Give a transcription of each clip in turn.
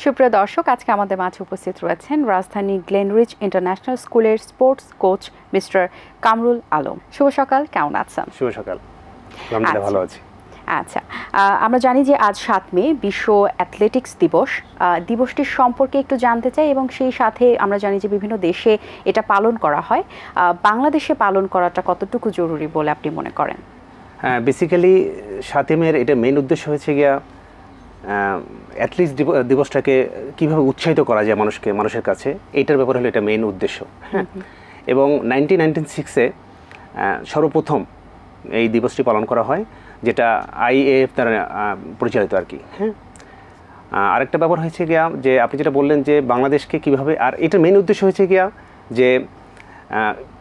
সুপ্রিয় দর্শক, আজকে আমাদের মাঝে উপস্থিত রয়েছেন রাজধানী গ্লেনরিচ ইন্টারন্যাশনাল স্কুলের sports coach mister Kamrul Alam. শুভ সকাল, কেমন আছেন? শুভ সকাল, আলহামদুলিল্লাহ ভালো আছি। আচ্ছা, আমরা জানি যে আজ 7 মে বিশ্ব অ্যাথলেটিক্স দিবস। দিবসটির সম্পর্কে একটু জানতে চাই এবং সেই সাথে আমরা জানি যে বিভিন্ন দেশে এটা পালন করা হয়। বাংলাদেশে পালন করাটা কতটুকু জরুরি বলে আপনি মনে করেন? হ্যাঁ, বেসিক্যালি 7 মের এটা মেইন উদ্দেশ্য হয়েছে গিয়া অ্যাথলেটিক্স দিবসটাকে কীভাবে উৎসাহিত করা যায় মানুষের কাছে, এইটার ব্যাপার হলো এটা মেইন উদ্দেশ্য। হ্যাঁ, এবং 1996-এ সর্বপ্রথম এই দিবসটি পালন করা হয়, যেটা IAAF দ্বারা পরিচালিত আর কি। হ্যাঁ, আরেকটা ব্যাপার হয়েছে গিয়া যে আপনি যেটা বললেন যে বাংলাদেশকে কীভাবে, আর এটার মেইন উদ্দেশ্য হয়েছে গিয়া যে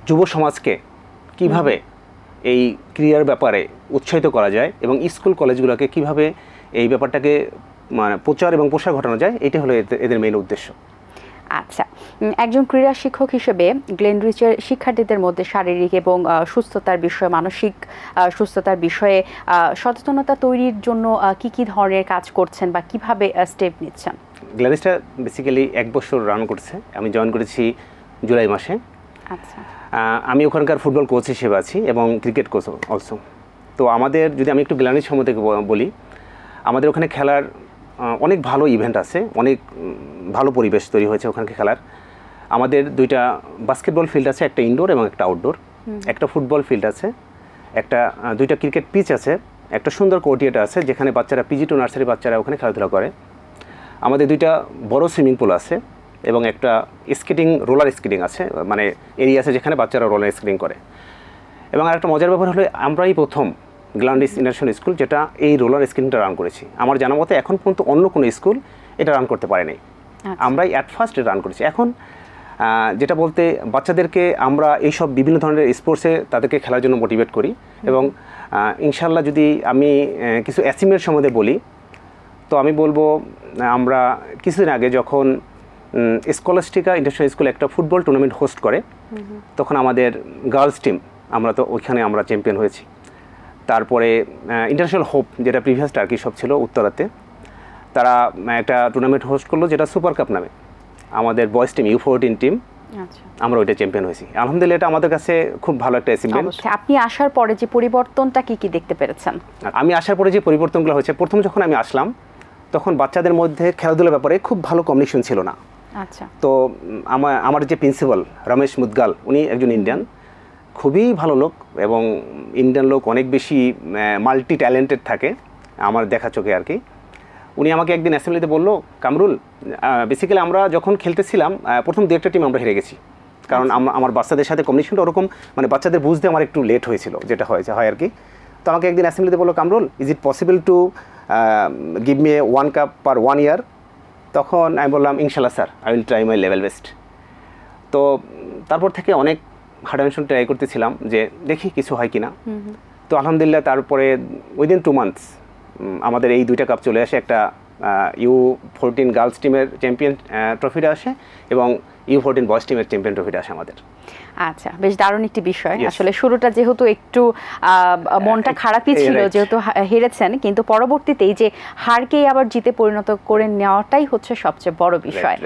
যুব সমাজকে কীভাবে এই ক্রীড়ার ব্যাপারে উৎসাহিত করা যায় এবং স্কুল কলেজগুলোকে কীভাবে এই ব্যাপারটাকে মানে প্রচার এবং প্রসার ঘটানো যায়, এটা হলো এদের মেইন উদ্দেশ্য। আচ্ছা, একজন ক্রীড়া শিক্ষক হিসেবে গ্লেনরিচের শিক্ষার্থীদের মধ্যে শারীরিক এবং সুস্থতার বিষয়ে, মানসিক সুস্থতার বিষয়ে সচেতনতা তৈরির জন্য কি কি ধরনের কাজ করছেন বা কিভাবে স্টেপ নিচ্ছেন? গ্লেনরিচটা বেসিক্যালি 1 বছর রান করছে। আমি জয়েন করেছি জুলাই মাসে। আচ্ছা, আমি ওখানকার ফুটবল কোচ হিসেবে আছি এবং ক্রিকেট কোচ অলসো। তো আমাদের যদি আমি একটু গ্লেনরিচ সম্বন্ধে বলি, আমাদের ওখানে খেলার অনেক ভালো ইভেন্ট আছে, অনেক ভালো পরিবেশ তৈরি হয়েছে ওখানে খেলার। আমাদের 2টা বাস্কেটবল ফিল্ড আছে, একটা ইনডোর এবং একটা আউটডোর। একটা ফুটবল ফিল্ড আছে, 2টা ক্রিকেট পিচ আছে, একটা সুন্দর কোর্টিয়াটা আছে যেখানে বাচ্চারা PG টু নার্সারি বাচ্চারা ওখানে খেলাধুলা করে। আমাদের 2টা বড় সুইমিং পুল আছে এবং একটা রোলার স্কেটিং আছে, মানে এরিয়া আছে যেখানে বাচ্চারা রোলার স্কেটিং করে। এবং আরেকটা মজার ব্যাপার হলো আমরাই প্রথম গ্লেনরিচ ইন্টারন্যাশনাল স্কুল যেটা এই রোলার স্কেটিংটা রান করেছি। আমার জানা মতে এখন পর্যন্ত অন্য কোনো স্কুল এটা রান করতে পারেনি, আমরাই অ্যাট ফার্স্ট রান করেছি। এখন যেটা বলতে বাচ্চাদেরকে আমরা এইসব বিভিন্ন ধরনের স্পোর্টসে তাদেরকে খেলার জন্য মোটিভেট করি এবং ইনশাল্লাহ যদি আমি কিছু অ্যাচিভমেন্ট সম্বন্ধে বলি, তো আমি বলবো আমরা কিছুদিন আগে যখন স্কলাস্টিকা ইন্টারন্যাশনাল স্কুল একটা ফুটবল টুর্নামেন্ট হোস্ট করে, তখন আমাদের গার্লস টিম ওইখানে আমরা চ্যাম্পিয়ন হয়েছি। তারপরে ইন্টারন্যাশনাল হোপ যেটা প্রিভিয়াস টার্কি সব ছিল উত্তরাতে, তারা একটা টুর্নামেন্ট হোস্ট করলো যেটা সুপার কাপ নামে। আমাদের বয়েজ টিম U14 টিম, আমরা ওইটা চ্যাম্পিয়ন হয়েছি। আলহামদুলিল্লাহ, এটা আমাদের কাছে খুব ভালো একটা অ্যাচিভমেন্ট। আপনি আসার পরে যে পরিবর্তনটা কি দেখতে পেরেছেন? আমি আসার পরে যে পরিবর্তনগুলো হয়েছে, প্রথম যখন আমি আসলাম তখন বাচ্চাদের মধ্যে খেলাধুলার ব্যাপারে খুব ভালো কমিউনিকেশন ছিল না। আচ্ছা, তো আমার যে প্রিন্সিপাল রমেশ মুদগাল, উনি একজন ইন্ডিয়ান, খুবই ভালো লোক এবং ইন্ডিয়ান লোক অনেক বেশি মাল্টি ট্যালেন্টেড থাকে আমার দেখা চোখে আর কি। উনি আমাকে একদিন অ্যাসেম্বলিতে বললো, কামরুল, বেসিক্যালি আমরা যখন খেলতেছিলাম প্রথম 2-1টা টিম আমরা হেরে গেছি, কারণ আমার বাচ্চাদের সাথে কমিউনিকেশনটা ওরকম, মানে বাচ্চাদের বুঝতে আমার একটু লেট হয়েছিল, যেটা হয় আর কি। তো আমাকে একদিন অ্যাসেম্বলিতে বললো, Kamrul, is it possible to give me 1 cup per 1 year? তখন আমি বললাম, ইনশাল্লাহ sir, I will try my level best. তো তারপর থেকে অনেক হার্ডওয়ার্ক ট্রাই করতেছিলাম যে দেখি কিছু হয় কিনা। তো আলহামদুলিল্লাহ, তারপরে উইদিন 2 মান্থস আমাদের এই 2টা কাপ চলে আসে। একটা U14 গার্লস টিমের চ্যাম্পিয়ন ট্রফিটা আসে এবং U14 বয়েজ টিমের চ্যাম্পিয়ন ট্রফিটা আসে আমাদের। আচ্ছা, বেশ দারুণ একটি বিষয়। আসলে শুরুটা যেহেতু একটু মনটা খারাপই ছিল, যেহেতু হেরেছেন, কিন্তু পরবর্তীতে এই যে হারকেই আবার জিতে পরিণত করে নেওয়াটাই হচ্ছে সবচেয়ে বড় বিষয়।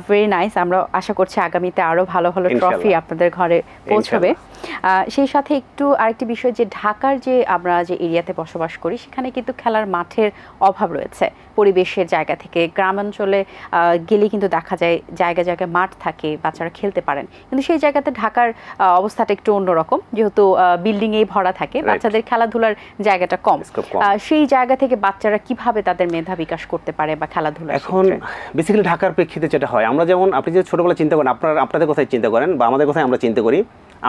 Very nice. আমরা আশা করছি আগামীতে আরো ভালো ভালো ট্রফি আপনাদের ঘরে পৌঁছবে। সেই সাথে একটু আরেকটি বিষয়, যে ঢাকার যে আমরা যে এরিয়াতে বসবাস করি সেখানে কিন্তু খেলার মাঠের অভাব রয়েছে। পরিবেশের জায়গা থেকে গ্রামাঞ্চলে গেলে কিন্তু দেখা যায় জায়গায় মাঠ থাকে, বাচ্চারা খেলতে পারেন, কিন্তু সেই জায়গাতে ঢাকার অবস্থাটা একটু অন্যরকম, যেহেতু বিল্ডিংয়েই ভরা থাকে, বাচ্চাদের খেলাধুলার জায়গাটা কম। সেই জায়গা থেকে বাচ্চারা কিভাবে তাদের মেধা বিকাশ করতে পারে বা খেলাধুলা? এখন বেসিক্যালি ঢাকার প্রেক্ষিতে যেটা হয়, আমরা যেমন আপনি যে ছোটবেলা চিন্তা করেন, আপনাদের কথাই চিন্তা করেন বা আমাদের কথাই আমরা চিন্তা করি,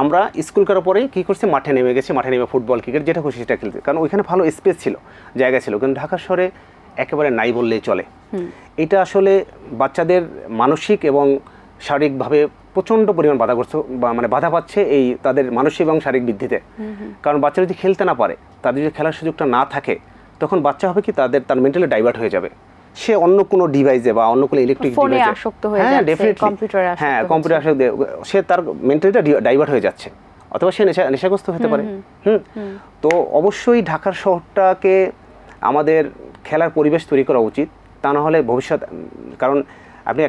আমরা স্কুল করার পরেই কী করছি, মাঠে নেমে গেছি, মাঠে নেমে ফুটবল ক্রিকেট যেটা খুশি সেটা খেলতে, কারণ ওইখানে ভালো স্পেস ছিল, জায়গা ছিল। কিন্তু ঢাকা শহরে একেবারে নাই বললেই চলে। এটা আসলে বাচ্চাদের মানসিক এবং শারীরিকভাবে প্রচণ্ড পরিমাণ বাধা পাচ্ছে এই তাদের মানসিক এবং শারীরিক বৃদ্ধিতে। কারণ বাচ্চা যদি খেলতে না পারে, তাদের যদি খেলার সুযোগটা না থাকে, তখন বাচ্চা হবে কি তার মেন্টালি ডাইভার্ট হয়ে যাবে, সে অন্য কোনো ডিভাইসে বা অন্য কোনো ইলেকট্রিক ডিভাইসে আসক্ত হয়ে যাচ্ছে, কম্পিউটার আসক্ত, সে তার মেন্টালিটা ডাইভার্ট হয়ে যাচ্ছে, অথবা সে নেশাগ্রস্ত হতে পারে। তো অবশ্যই ঢাকার শহরটাকে আমাদের খেলার পরিবেশ তৈরি করা উচিত, তা না হলে ভবিষ্যৎ, কারণ আপনি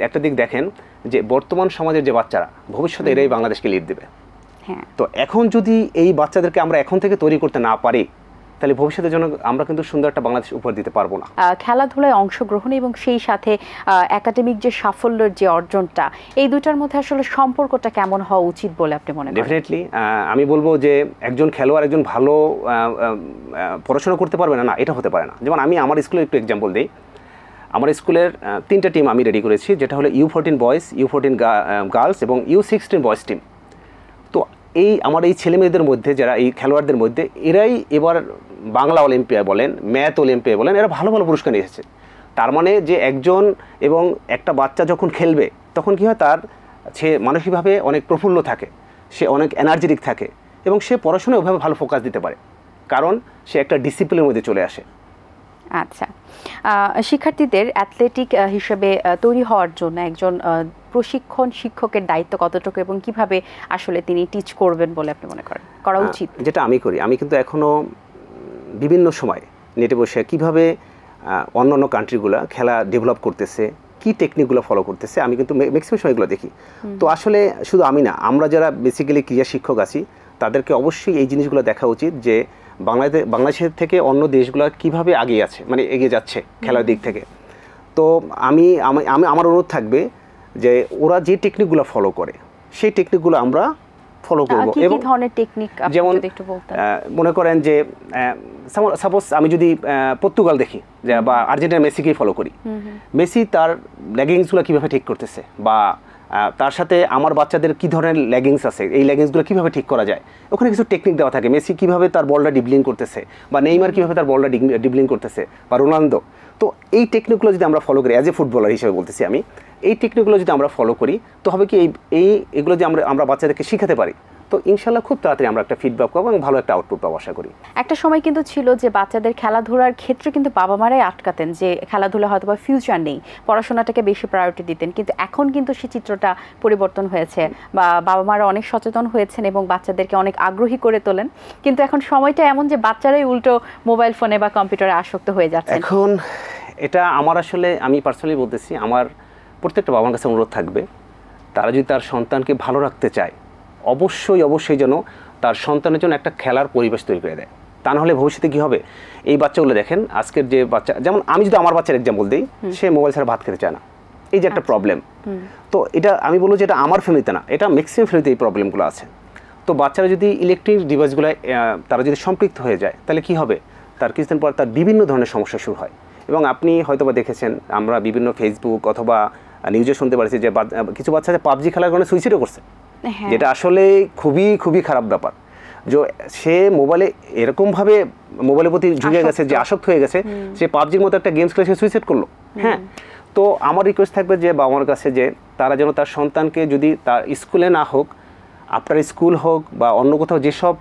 একটা দিক দেখেন যে বর্তমান সমাজের যে বাচ্চারা ভবিষ্যতে এরাই বাংলাদেশকে লিড দেবে। তো এখন যদি এই বাচ্চাদেরকে আমরা এখন থেকে তৈরি করতে না পারি, তাহলে ভবিষ্যতের জন্য আমরা কিন্তু সুন্দর একটা বাংলাদেশ উপহার দিতে পারবো না। খেলাধুলায় অংশগ্রহণ এবং সেই সাথে একাডেমিক যে সাফল্যের যে অর্জনটা, এই দুটার মধ্যে আসলে সম্পর্কটা কেমন হওয়া উচিত বলে আপনি মনে করেন? ডেফিনেটলি আমি বলবো যে একজন খেলোয়াড় একজন ভালো পড়াশোনা করতে পারবে না, এটা হতে পারে না। যেমন আমি আমার স্কুলের একটু এক্সাম্পল দিই। আমার স্কুলের 3টা টিম আমি রেডি করেছি, যেটা হলো U14 বয়েজ, U14 গার্লস এবং U16 বয়েজ টিম। তো আমার এই ছেলেমেয়েদের মধ্যে যারা এই খেলোয়াড়দের মধ্যে এরাই এবার বাংলা অলিম্পিয়া বলেন, ম্যাথ অলিম্পিয়া বলেন, এরা ভালো ভালো পুরস্কার নিয়ে এসেছে। তার মানে যে একজন এবং একটা বাচ্চা যখন খেলবে তখন কী হয়, সে মানসিকভাবে অনেক প্রফুল্ল থাকে, সে অনেক এনার্জেটিক থাকে এবং সে পড়াশোনায় ওইভাবে ভালো ফোকাস দিতে পারে, কারণ সে একটা ডিসিপ্লিনের মধ্যে চলে আসে। আচ্ছা, শিক্ষার্থীদের অ্যাথলেটিক হিসেবে তৈরি হওয়ার জন্য একজন প্রশিক্ষণ শিক্ষকের দায়িত্ব কতটুকু এবং কিভাবে আসলে তিনি টিচ করবেন বলে আপনি মনে করেন করা উচিত? যেটা আমি করি, আমি কিন্তু এখনও বিভিন্ন সময় নেটে বসে কীভাবে অন্যান্য কান্ট্রিগুলো খেলা ডেভেলপ করতেছে, কি টেকনিকগুলো ফলো করতেছে, আমি কিন্তু ম্যাক্সিমাম সময়গুলো দেখি। তো আসলে শুধু আমি না, আমরা যারা বেসিক্যালি ক্রীড়া শিক্ষক আছি তাদেরকে অবশ্যই এই জিনিসগুলো দেখা উচিত যে বাংলাদেশের থেকে অন্য দেশগুলো কিভাবে এগিয়ে যাচ্ছে খেলার দিক থেকে। তো আমি আমার অনুরোধ থাকবে যে ওরা যে টেকনিকগুলো ফলো করে সেই টেকনিকগুলো আমরা ফলো করব। এবং যেমন মনে করেন যে সাপোজ আমি যদি পর্তুগাল দেখি বা আর্জেন্টিনা মেসিকেই ফলো করি, মেসি তার লেগিংসগুলো কীভাবে ঠিক করতেছে, বা তার সাথে আমার বাচ্চাদের কী ধরনের লেগিংস আছে, এই লেগিংসগুলো কীভাবে ঠিক করা যায়, ওখানে কিছু টেকনিক দেওয়া থাকে। মেসি কীভাবে তার বলটা ডিবলিং করতেছে, বা নেইমার কীভাবে তার বলটা ডিবলিং করতেছে, বা রোনালদো। তো এই টেকনিকগুলো যদি আমরা ফলো করি, অ্যাজ এ ফুটবলার হিসেবে বলতেছি আমি, এই টেকনিকগুলো যদি আমরা ফলো করি তো হবে কি, এগুলো যে আমরা বাচ্চাদেরকে শিখাতে পারি, তো ইনশাল্লাহ খুব তাড়াতাড়ি আমরা একটা ফিডব্যাক পাবো এবং ভালো একটা আউটপুট পাবো আশা করি। একটা সময় কিন্তু ছিল যে বাচ্চাদের খেলাধুলার ক্ষেত্রে কিন্তু বাবা মারাই আটকাতেন, যে খেলাধুলা হয়তো বা ফিউচার নেই, পড়াশোনাটাকে বেশি প্রায়োরিটি দিতেন। কিন্তু এখন কিন্তু সেই চিত্রটা পরিবর্তন হয়েছে, বা বাবা মারা অনেক সচেতন হয়েছেন এবং বাচ্চাদেরকে অনেক আগ্রহী করে তোলেন। কিন্তু এখন সময়টা এমন যে বাচ্চারাই উল্টো মোবাইল ফোনে বা কম্পিউটারে আসক্ত হয়ে যাচ্ছে। এখন এটা আমি পার্সোনালি বলতেছি, আমার প্রত্যেকটা বাবার কাছে অনুরোধ থাকবে, তারা যদি তার সন্তানকে ভালো রাখতে চায় অবশ্যই যেন তার সন্তানের জন্য একটা খেলার পরিবেশ তৈরি করে দেয়। তা নাহলে ভবিষ্যতে কী হবে, এই বাচ্চাগুলো দেখেন, আজকের যে বাচ্চা, যেমন আমি যদি আমার বাচ্চার এক্সাম্পল দিই, সে মোবাইল ছাড়া ভাত খেতে চায় না, এই যে একটা প্রবলেম। তো এটা আমি বলবো যে এটা আমার ফ্যামিলিতে না, এটা ম্যাক্সিমাম ফ্যামিলিতে এই প্রবলেমগুলো আছে। তো বাচ্চারা যদি ইলেকট্রিক ডিভাইসগুলো তারা যদি সম্পৃক্ত হয়ে যায়, তাহলে কী হবে, তার কিছুদিন পর তার বিভিন্ন ধরনের সমস্যা শুরু হয়। এবং আপনি হয়তো বা দেখেছেন, আমরা বিভিন্ন ফেসবুক অথবা নিউজে শুনতে পারছি যে কিছু বাচ্চা পাবজি খেলার কারণে সুইসাইডও করছে, যেটা আসলে খুবই খারাপ ব্যাপার। যে সে এরকমভাবে মোবাইলের প্রতি ঝুঁকে গেছে, যে আসক্ত হয়ে গেছে, সে পাবজির মতো একটা গেমস খেলে সে সুইসাইড করলো। হ্যাঁ, তো আমার রিকোয়েস্ট থাকবে যে বাবা মার কাছে, যে তারা যেন তার সন্তানকে, যদি তার স্কুলে না হোক, আফটার স্কুল হোক বা অন্য কোথাও, যেসব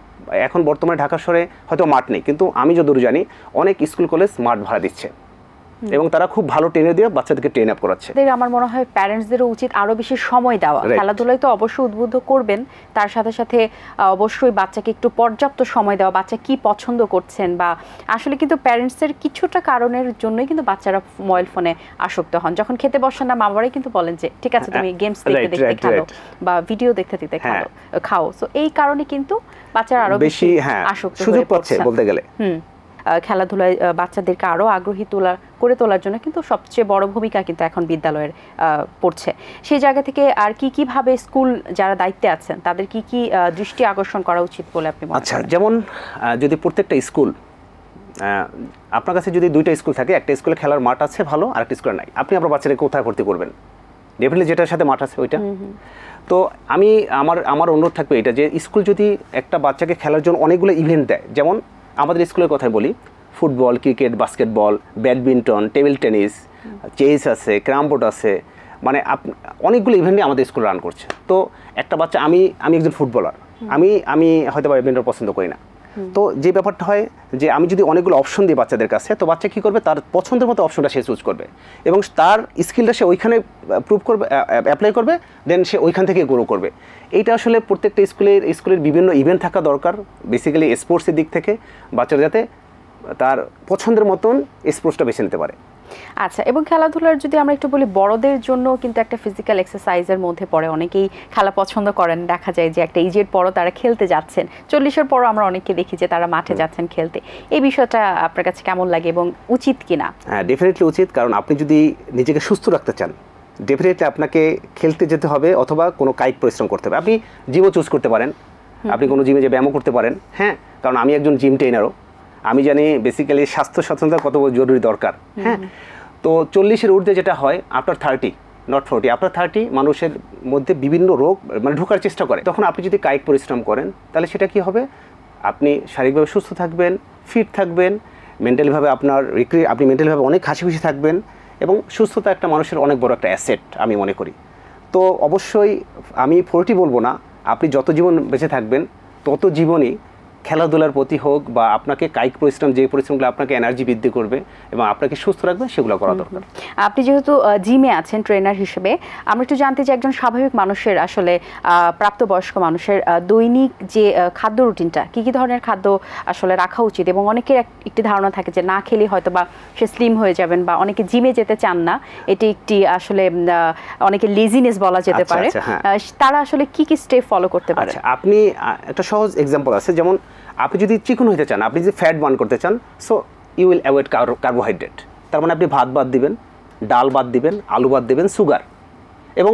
এখন বর্তমানে ঢাকা শহরে হয়তো মাঠ নেই, কিন্তু আমি যতদূর জানি অনেক স্কুল কলেজ মাঠ ভাড়া দিচ্ছে এবং তারা খুব ভালো ট্রেনে দিয়ে বাচ্চাদেরকে ট্রেন আপ করাচ্ছে। আমার মনে হয় প্যারেন্টসদেরও উচিত আরও বেশি সময় দেওয়া। খেলাধুলায় তো অবশ্যই উদ্বুদ্ধ করবেন, তার সাথে সাথে অবশ্যই বাচ্চাকে একটু পর্যাপ্ত সময় দেওয়া, বাচ্চা কি পছন্দ করছেন, বা আসলে কিন্তু প্যারেন্টসের কিছুটা কারণের জন্যই কিন্তু বাচ্চারা মোবাইল ফোনে আসক্ত হন। যখন খেতে বসেন না, মা বাবারাই কিন্তু বলেন যে ঠিক আছে তুমি গেমস দেখতে খেলো বা ভিডিও দেখতে খাও। সো এই কারণে কিন্তু বাচ্চারা আরো বেশি আসক্ত সুযোগ পাচ্ছে বলতে গেলে। খেলাধুলায় বাচ্চাদেরকে আরও আগ্রহী করে তোলার জন্য কিন্তু সবচেয়ে বড় ভূমিকা কিন্তু এখন বিদ্যালয়ের পড়ছে। সেই জায়গা থেকে আর কিভাবে স্কুল যারা দায়িত্বে আছেন তাদের কি দৃষ্টি আকর্ষণ করা উচিত বলে আপনি মনে করেন? আচ্ছা, যেমন যদি প্রত্যেকটা স্কুল, আপনার কাছে যদি 2টা স্কুল থাকে, একটা স্কুলে খেলার মাঠ আছে ভালো, আর একটা স্কুলে নাই, আপনি আপনার বাচ্চাকে কোথায় ভর্তি করবেন? ডেফিনেটলি যেটার সাথে মাঠ আছে ওইটা। তো আমার অনুরোধ থাকবে এটা, যে স্কুল যদি একটা বাচ্চাকে খেলার জন্য অনেকগুলো ইভেন্ট দেয়, যেমন আমাদের স্কুলের কথাই বলি, football, cricket, basketball, badminton, table tennis, chess আছে, ক্যারাম বোর্ড আছে, মানে অনেকগুলো ইভেন্টে আমাদের স্কুল রান করছে। তো একটা বাচ্চা, আমি একজন ফুটবলার, আমি হয়তো ব্যাডমিন্টন পছন্দ করি না, তো যে ব্যাপারটা হয় যে আমি যদি অনেকগুলো অপশন দিই বাচ্চাদের কাছে, তো বাচ্চা কী করবে, তার পছন্দের মতো অপশনটা সে চুজ করবে এবং তার স্কিলটা সে ওইখানে প্রুভ করবে, অ্যাপ্লাই করবে, দেন সে ওইখান থেকে গ্রো করবে। এইটা আসলে প্রত্যেকটা স্কুলের বিভিন্ন ইভেন্ট থাকা দরকার, বেসিক্যালি স্পোর্টসের দিক থেকে বাচ্চারা যাতে তার পছন্দের মতন স্পোর্টসটা বেছে নিতে পারে। আচ্ছা, এবং খেলাধুলার যদি আমরা একটু বলি, বড়দের জন্য কিন্তু একটা ফিজিক্যাল এক্সারসাইজের মধ্যে পড়ে। অনেকেই খেলা পছন্দ করেন, দেখা যায় যে একটা এজের পরও তারা খেলতে যাচ্ছেন, 40-এর পরও আমরা অনেককে দেখি যে তারা মাঠে যাচ্ছেন খেলতে। এই বিষয়টা আপনার কাছে কেমন লাগে এবং উচিত কিনা? হ্যাঁ, ডেফিনেটলি উচিত, কারণ আপনি যদি নিজেকে সুস্থ রাখতে চান ডেফিনেটলি আপনাকে খেলতে যেতে হবে অথবা কোনো কায়িক পরিশ্রম করতে হবে। আপনি জিমও চুজ করতে পারেন, আপনি কোনো জিমে যে ব্যায়ামও করতে পারেন। হ্যাঁ, কারণ আমি একজন জিম ট্রেনারও, আমি জানি বেসিক্যালি স্বাস্থ্য সচেতনতা কত জরুরি দরকার। হ্যাঁ, তো 40-এর ঊর্ধ্বে যেটা হয় আফটার 30 নট 40, আফটার 30 মানুষের মধ্যে বিভিন্ন রোগ মানে ঢোকার চেষ্টা করে। তখন আপনি যদি কায়িক পরিশ্রম করেন তাহলে সেটা কি হবে, আপনি শারীরিকভাবে সুস্থ থাকবেন, ফিট থাকবেন, মেন্টালিভাবে আপনি মেন্টালিভাবে অনেক হাসি খুশি থাকবেন, এবং সুস্থতা একটা মানুষের অনেক বড় একটা অ্যাসেট আমি মনে করি। তো অবশ্যই আমি 40 বলবো না, আপনি যত জীবন বেঁচে থাকবেন তত জীবনই খেলাধুলার প্রতি হোক বা আপনাকে কায়িক পরিশ্রম, যে পরিশ্রমগুলো আপনাকে এনার্জি বৃদ্ধি করবে এবং আপনাকে সুস্থ রাখবে সেগুলো করা দরকার। আপনি যেহেতু জিমে আছেন ট্রেনার হিসেবে, আমরা একটু জানতে চাই একজন স্বাভাবিক মানুষের, আসলে প্রাপ্তবয়স্ক মানুষের দৈনিক যে খাদ্য রুটিনটা, কী কী ধরনের খাদ্য আসলে রাখা উচিত? এবং অনেকের একটি ধারণা থাকে যে না খেলে হয়তো বা সে স্লিম হয়ে যাবেন, বা অনেকে জিমে যেতে চান না, এটি একটি আসলে অনেকে লেজিনেস বলা যেতে পারে। তারা আসলে কি কি স্টেপ ফলো করতে পারে? আপনি একটা সহজ এক্সাম্পল আছে, যেমন আপনি যদি চিকন হতে চান, আপনি যদি ফ্যাট বার্ন করতে চান, so you will avoid carbohydrate. তার মানে আপনি ভাত বাদ দিবেন, ডাল বাদ দিবেন, আলু বাদ দিবেন, সুগার এবং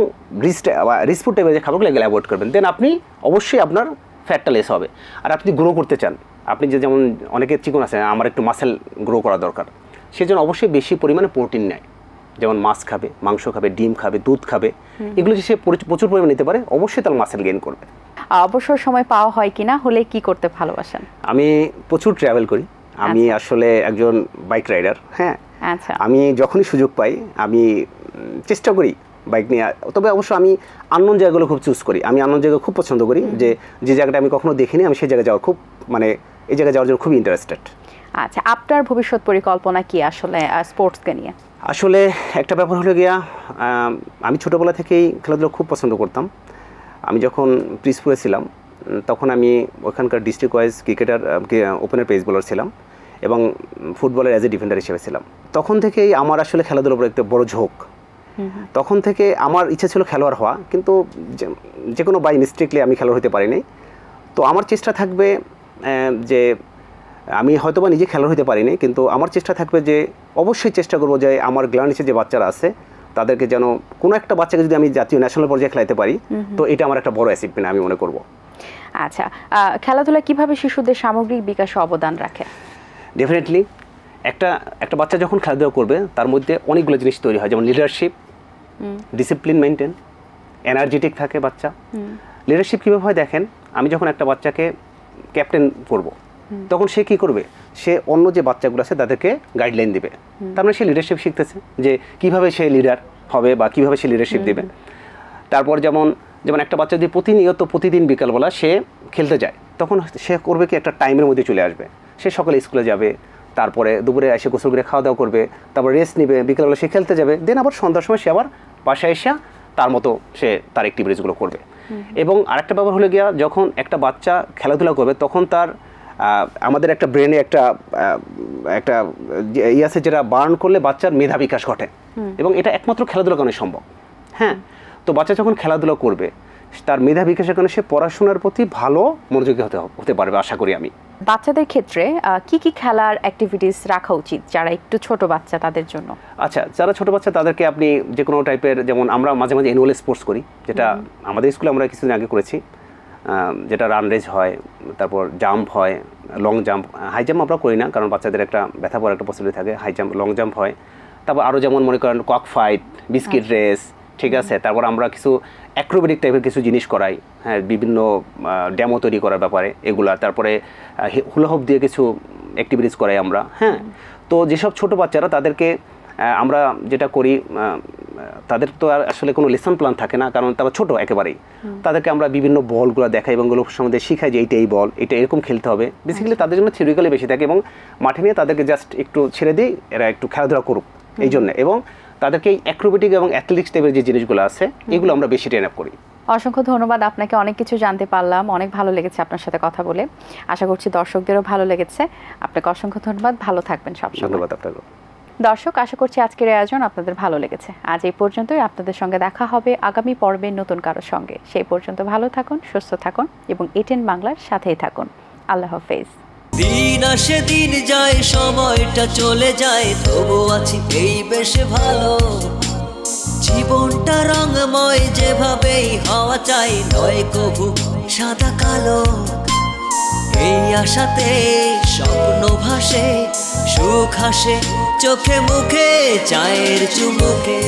রিচ ফুড টাইপের যে খাবারগুলো এগুলো অ্যাভয়েড করবেন। দেন আপনি অবশ্যই আপনার ফ্যাটটা লেস হবে। আর আপনি গ্রো করতে চান, আপনি যেমন অনেকে চিকন আছে, আমার একটু মাসেল গ্রো করা দরকার, সেজন্য অবশ্যই বেশি পরিমাণে প্রোটিন নেয়, যেমন মাছ খাবে, মাংস খাবে, ডিম খাবে, দুধ খাবে, এগুলো যদি সে প্রচুর পরিমাণে নিতে পারে অবশ্যই তার মাসেল গেইন করবে। অবসর সময় পাওয়া হয় কিনা, হলে কি করতে ভালোবাসেন? আমি প্রচুর ট্রাভেল করি, আমি আসলে একজন বাইক রাইডার। হ্যাঁ, আচ্ছা, আমি যখনই সুযোগ পাই আমি চেষ্টা করি বাইক নিয়ে। তবে অবশ্য আমি আননোন জায়গাগুলো খুব চুজ করি, আমি আননোন জায়গা খুব পছন্দ করি, যে জায়গাটা আমি কখনো দেখিনি আমি সেই জায়গায় যাওয়ার খুব এই জায়গায় যাওয়ার জন্য খুব ইন্টারেস্টেড। আচ্ছা, আপনার ভবিষ্যৎ পরিকল্পনা কি আসলে স্পোর্টসকে নিয়ে? আসলে একটা ব্যাপার হলো গিয়া, আমি ছোটোবেলা থেকেই খেলাধুলা খুব পছন্দ করতাম। আমি যখন প্রিসপুরে ছিলাম তখন আমি ওখানকার district wise cricketer, opener pace bowler ছিলাম এবং ফুটবলের অ্যাজ এ ডিফেন্ডার হিসেবে ছিলাম। তখন থেকেই আমার আসলে খেলাধুলার উপর একটা বড় ঝোঁক। তখন থেকে আমার ইচ্ছা ছিল খেলোয়াড় হওয়া, কিন্তু যে কোনো বাই মিস্টেকলি আমি খেলোয়াড় হতে পারিনি। তো আমার চেষ্টা থাকবে যে আমি হয়তো বা নিজে খেলোয়াড় হতে পারিনি, কিন্তু আমার চেষ্টা থাকবে যে অবশ্যই চেষ্টা করবো যে আমার গ্লানিসে যে বাচ্চারা আছে তাদেরকে যেন কোনো একটা বাচ্চাকে যদি আমি জাতীয় ন্যাশনাল পর্যায়ে খেলাতে পারি, তো এটা আমার একটা বড় অ্যাচিভমেন্ট আমি মনে করব। আচ্ছা, খেলাধুলা কিভাবে শিশুদের সামগ্রিক বিকাশে অবদান রাখে? ডেফিনেটলি একটা বাচ্চা যখন খেলাধুলা করবে তার মধ্যে অনেকগুলো জিনিস তৈরি হয়, যেমন লিডারশিপ, ডিসিপ্লিন মেনটেন, এনার্জেটিক থাকে বাচ্চা। লিডারশিপ কীভাবে হয় দেখেন, আমি যখন একটা বাচ্চাকে ক্যাপ্টেন করব তখন সে কী করবে, সে অন্য যে বাচ্চাগুলো আছে তাদেরকে গাইডলাইন দিবে। তার মানে সে লিডারশিপ শিখতেছে যে কীভাবে সে লিডার হবে বা কীভাবে সে লিডারশিপ দেবে। তারপর যেমন একটা বাচ্চা যদি প্রতিদিন বিকালবেলা সে খেলতে যায়, তখন সে করবে কি, একটা টাইমের মধ্যে চলে আসবে। সে সকালে স্কুলে যাবে, তারপরে দুপুরে এসে গোসল করে খাওয়া দাওয়া করবে, তারপর রেস্ট নেবে, বিকালবেলা সে খেলতে যাবে, দেন আবার সন্ধ্যার সময় সে আবার বাসায় এসে তার মতো সে তার অ্যাক্টিভিটিসগুলো করবে। এবং আরেকটা ব্যাপার হলো গিয়া, যখন একটা বাচ্চা খেলাধুলা করবে তখন তার আমাদের একটা ব্রেনে একটা আছে যেটা বার্ন করলে বাচ্চার মেধা বিকাশ ঘটে, এবং এটা একমাত্র খেলাধুলার কারণে সম্ভব। হ্যাঁ, তো বাচ্চা যখন খেলাধুলা করবে তার মেধা বিকাশের কারণে সে পড়াশোনার প্রতি ভালো মনোযোগী হতে পারবে আশা করি আমি। বাচ্চাদের ক্ষেত্রে কি কি খেলার অ্যাক্টিভিটিস রাখা উচিত যারা একটু ছোট বাচ্চা তাদের জন্য? আচ্ছা, যারা ছোট বাচ্চা তাদেরকে আপনি যে কোনো টাইপের, যেমন আমরা মাঝে মাঝে অ্যানুয়াল স্পোর্টস করি, যেটা আমাদের স্কুলে আমরা কিছুদিন আগে করেছি, যেটা রান রেস হয়, তারপর জাম্প হয়, লং জাম্প, হাই জাম্প আমরা করি না কারণ বাচ্চাদের একটা ব্যথা পড়ার একটা পসিবিলিটি থাকে। হাই জাম্প, লং জাম্প হয়। তারপর আরও যেমন মনে করেন কক ফাইট, বিস্কিট রেস, ঠিক আছে। তারপর আমরা কিছু অ্যাক্রোবেটিক টাইপের কিছু জিনিস করাই, হ্যাঁ, বিভিন্ন ডেমো তৈরি করার ব্যাপারে এগুলা। তারপরে হুলাহুপ দিয়ে কিছু অ্যাক্টিভিটিস করাই আমরা। হ্যাঁ, তো যেসব ছোটো বাচ্চারা তাদেরকে আমরা যেটা করি, তাদের তো আর আসলে কোনো লেসন প্ল্যান থাকে না কারণ তারা ছোটো একেবারেই। তাদেরকে আমরা বিভিন্ন বলগুলো দেখাই এবং ওগুলোর সম্বন্ধে শিখাই যে এই বল, এটা এরকম খেলতে হবে। বেসিক্যালি তাদের জন্য থিওরিক্যালি বেশি থাকে, এবং মাঠে নিয়ে তাদেরকে জাস্ট একটু ছেড়ে দিই, এরা একটু খেলাধুলা করুক এই জন্য। এবং তাদেরকে এই অ্যাক্রোবেটিক এবং অ্যাথলেটিক্স টাইপের যে জিনিসগুলো আছে এগুলো আমরা বেশি ট্রেন আপ করি। অসংখ্য ধন্যবাদ আপনাকে, অনেক কিছু জানতে পারলাম, অনেক ভালো লেগেছে আপনার সাথে কথা বলে। আশা করছি দর্শকদেরও ভালো লেগেছে। আপনাকে অসংখ্য ধন্যবাদ, ভালো থাকবেন সবসময়। ধন্যবাদ আপনাকে। দর্শক, আশা করছি আজকের আয়োজন আপনাদের ভালো লেগেছে। আজ এই পর্যন্তই, আপনাদের সঙ্গে দেখা হবে আগামী পর্বে নতুন কারোর সঙ্গে। সেই পর্যন্ত ভালো থাকুন, সুস্থ থাকুন এবং এটিএন বাংলার সাথেই থাকুন। আল্লাহ হাফেজ। দিন আসে দিন যায়, সময়টা চলে যায়, তবু আছি এই বেশ ভালো। জীবনটা রঙময়, যেভাবেই হওয়া চাই, নয় কভু সাদা কালো। এই আশাতে স্বপ্ন ভাসে, সুখ হাসে চোখে মুখে, চায়ের চুমুকে।